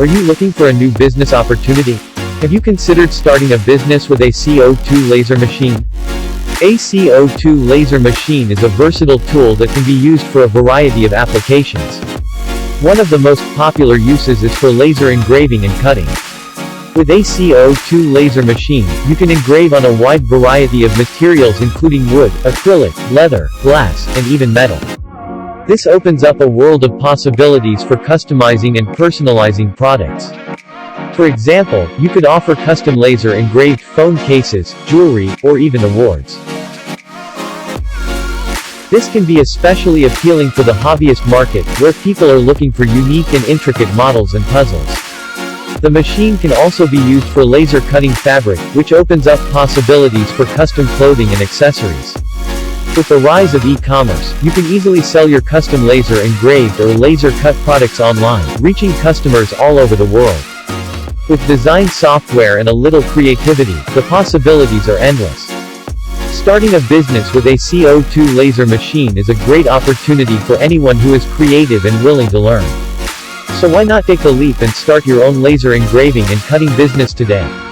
Are you looking for a new business opportunity? Have you considered starting a business with a CO2 laser machine? A CO2 laser machine is a versatile tool that can be used for a variety of applications. One of the most popular uses is for laser engraving and cutting. With a CO2 laser machine, you can engrave on a wide variety of materials including wood, acrylic, leather, glass, and even metal. This opens up a world of possibilities for customizing and personalizing products. For example, you could offer custom laser engraved phone cases, jewelry, or even awards. This can be especially appealing for the hobbyist market, where people are looking for unique and intricate models and puzzles. The machine can also be used for laser cutting fabric, which opens up possibilities for custom clothing and accessories. With the rise of e-commerce, you can easily sell your custom laser engraved or laser cut products online, reaching customers all over the world. With design software and a little creativity, the possibilities are endless. Starting a business with a CO2 laser machine is a great opportunity for anyone who is creative and willing to learn. So why not take the leap and start your own laser engraving and cutting business today?